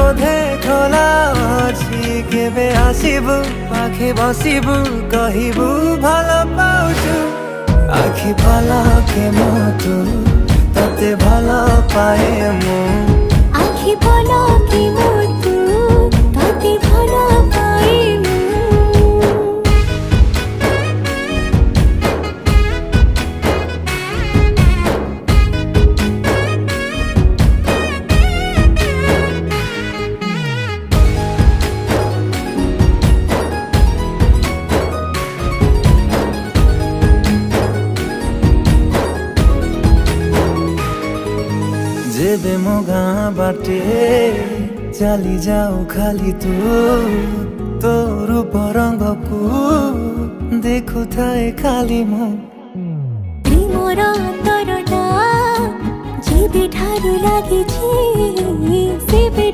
बोधे खोला अछि केबे आसिबु पाखे बसिबु कहिबु भलो पाउछु आखि पलके मोतु तते भलो पाए मु आखि पलके मोतु तते भलो पाए मु जेबे मो गाँ बाटे चली जाऊ खाली तू रूप रंग को देखु थाए खाली मो प्रेमर अंतरटा जेबे ठारू लागिछि सेबे